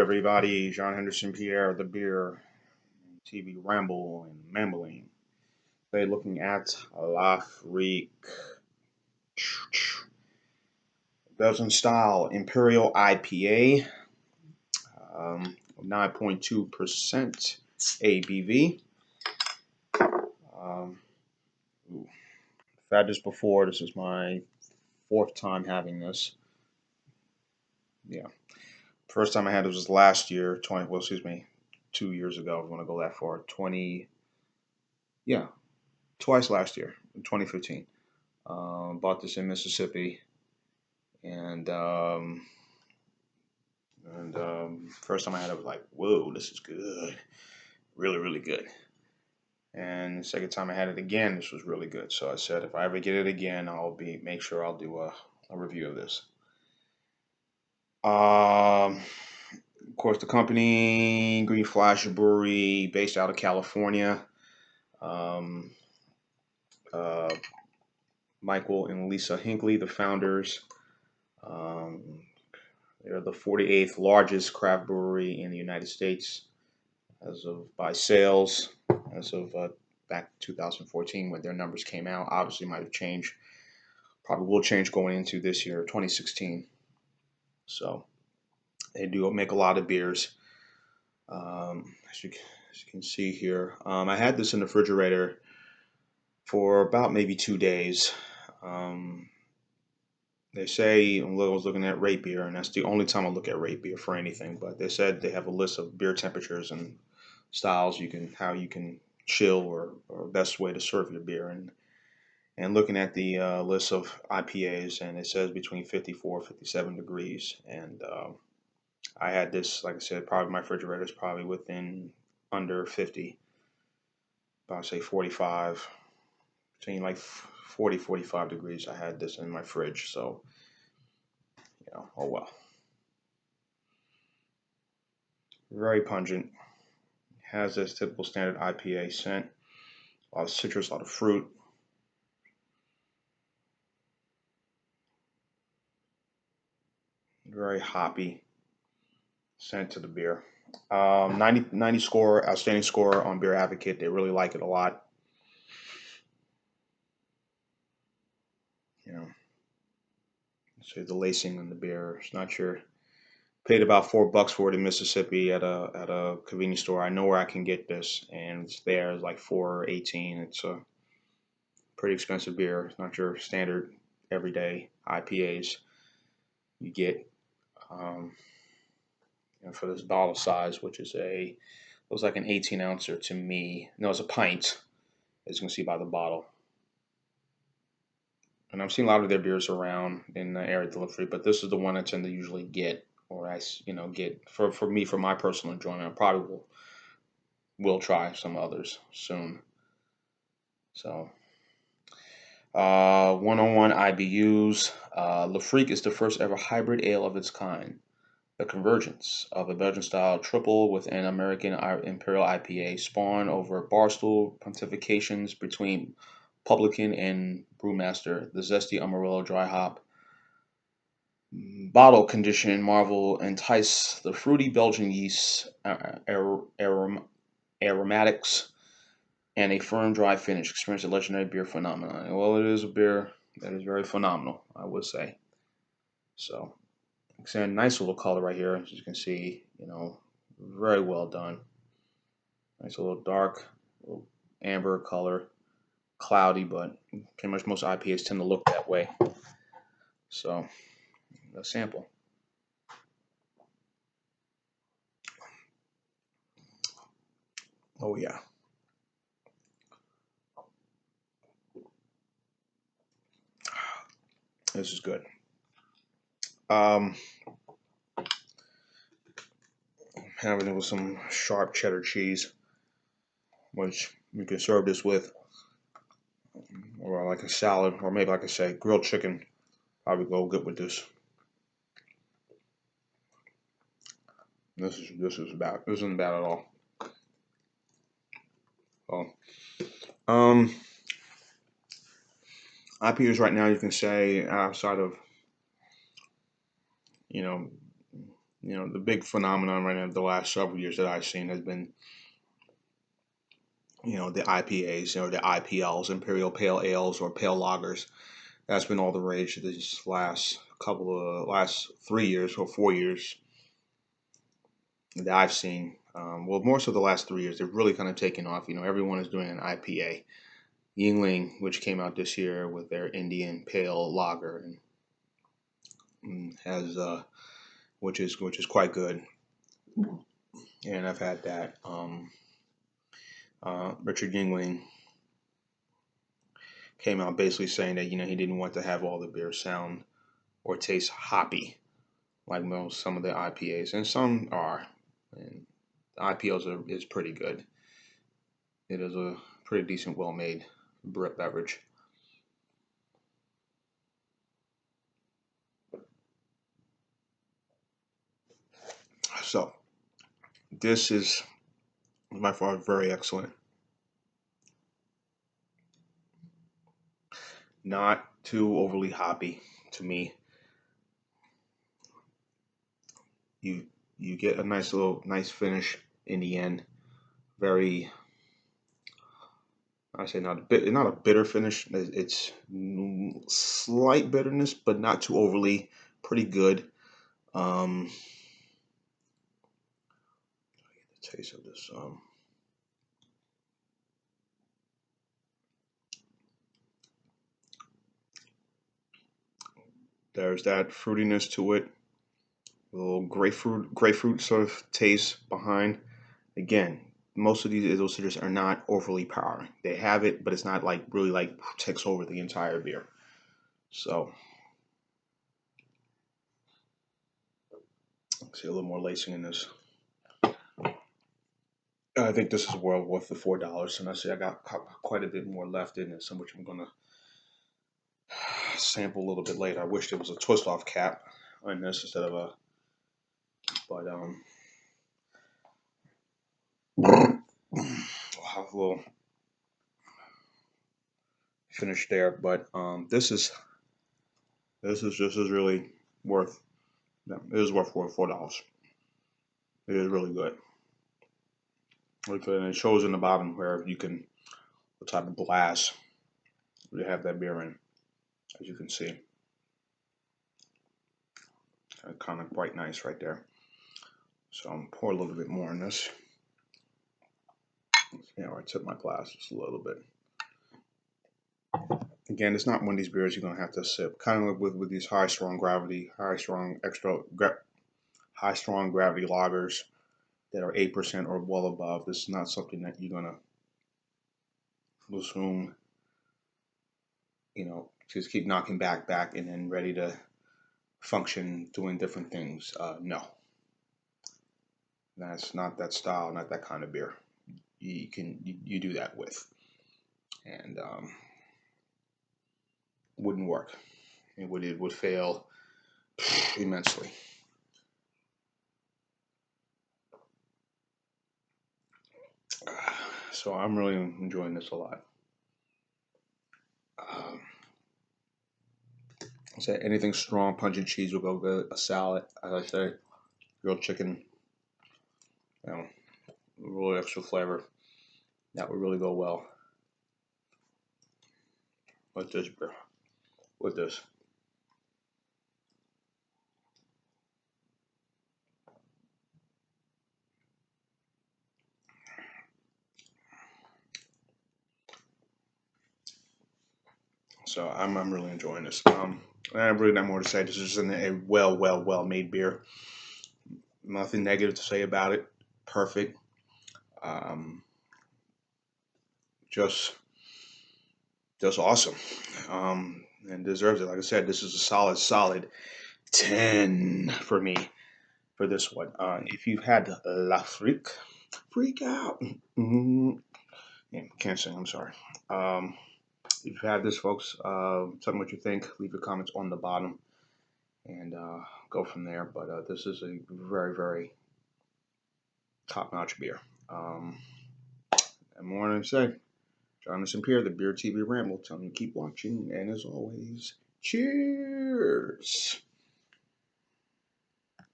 everybody. John Henderson Pierre, the beer, TV ramble and mambling. Today, looking at La Freak Belgian style Imperial IPA, 9.2% ABV. Um, ooh, I've had this before. This is my fourth time having this. Yeah, first time I had it was last year. 20. Well, excuse me, 2 years ago. If you want to go that far. 20. Yeah, twice last year, in 2015. Bought this in Mississippi, and first time I had it was like, whoa, this is good, really, really good. And the second time I had it again, this was really good. So I said, if I ever get it again, make sure I'll do a review of this. Of course, the company Green Flash Brewery, based out of California. Um, uh, Michael and Lisa Hinckley, the founders. Um, they're the 48th largest craft brewery in the United States as of by sales, as of back 2014 when their numbers came out. Obviously, might have changed. Probably will change going into this year, 2016. So they do make a lot of beers. As you can see here, I had this in the refrigerator for about maybe 2 days. Um, They say I was looking at rate beer, and that's the only time I look at rate beer for anything. But they said they have a list of beer temperatures and styles how you can chill or best way to serve your beer, and looking at the list of IPAs, and it says between 54 57 degrees, and I had this, like I said, probably my refrigerator is probably within under 50, about say 45, between like 40 45 degrees. I had this in my fridge, so oh well. Very pungent. Has this typical standard IPA scent. A lot of citrus, a lot of fruit. Very hoppy scent to the beer. 90 score, outstanding score on Beer Advocate. They really like it a lot. You know, so the lacing on the beer. It's not sure. Paid about $4 for it in Mississippi at a convenience store. I know where I can get this, and it's there. It's like 4.18. It's a pretty expensive beer. It's not your standard everyday IPAs you get. Um, for this bottle size, which is looks like an 18 ouncer to me. No, it's a pint, as you can see by the bottle. And I've seen a lot of their beers around in the area delivery, but this is the one I tend to usually get, or get for me for my personal enjoyment. I probably will try some others soon. So 101 IBUs. Lafrique is the first ever hybrid ale of its kind. The convergence of a Belgian-style triple with an American Imperial IPA spawned over barstool pontifications between publican and brewmaster. The zesty Amarillo dry hop bottle condition marvel entice the fruity Belgian yeast aromatics and a firm dry finish. Experience a legendary beer phenomenon. Well, it is a beer that is very phenomenal, I would say. So it's a nice little color right here, as you can see. Very well done. Nice little dark, little amber color, cloudy, but pretty much most IPAs tend to look that way. So, a sample. Oh yeah, this is good. Um, Having it with some sharp cheddar cheese, which you can serve this with, or like a salad, or maybe like I say, grilled chicken. Probably go good with this. This isn't bad at all. Oh, um, IPAs right now you can say outside of you know The big phenomenon right now the last several years that I've seen has been, the IPAs, the IPLs, Imperial Pale Ales or Pale Lagers. That's been all the rage these last 3 years or 4 years that I've seen. Well, more so the last 3 years, they've really kind of taken off. Everyone is doing an IPA. Yingling, which came out this year with their Indian Pale Lager, and has which is quite good. And I've had that. Richard Yingling came out basically saying that he didn't want to have all the beer sound or taste hoppy like some of the IPAs, and some are. And the IPAs is pretty good. It is a pretty decent, well-made beverage. So this is by far very excellent. Not too overly hoppy to me. You you get a nice finish in the end. Very, I say not a bitter finish. It's slight bitterness, but not too overly. Pretty good. Um, the taste of this. There's that fruitiness to it. A little grapefruit sort of taste behind. Again, most of those citrus are not overly powering. They have it, but it's not like really like takes over the entire beer. So, see a little more lacing in this. I think this is well worth the $4, and I see I got quite a bit more left in it, some which I'm gonna sample a little bit later. I wish there was a twist off cap on this instead of a, but I'll have a little finish there. But this is really worth. Yeah, it is worth $4. It is really good. And it shows in the bottom where you can what type of glass you have that beer in, as you can see. Kind of quite nice right there. So I'm pour a little bit more in this. I tip my glass just a little bit. Again, it's not one of these beers you're gonna have to sip. Kind of like with these high strong gravity lagers that are 8% or well above. This is not something that you're gonna assume, just keep knocking back, and then ready to function doing different things. No, that's not that style, not that kind of beer. You do that with, and wouldn't work. It would fail immensely. So I'm really enjoying this a lot. Um, say anything strong, pungent cheese will go good. A salad, as I say, grilled chicken, you know, really extra flavor. That would really go well with this beer. With this. So I'm really enjoying this. I have really not more to say. This is a well made beer. Nothing negative to say about it. Perfect. Um, just just awesome. And deserves it. Like I said, this is a solid 10 for me for this one. If you've had La freak out. Yeah, can't sing. I'm sorry. If you've had this, folks, tell me what you think. Leave your comments on the bottom, and go from there. But this is a very top-notch beer. And more than I say, Jonathan Pierre, the Beer TV Ramble, telling you keep watching, and as always, cheers.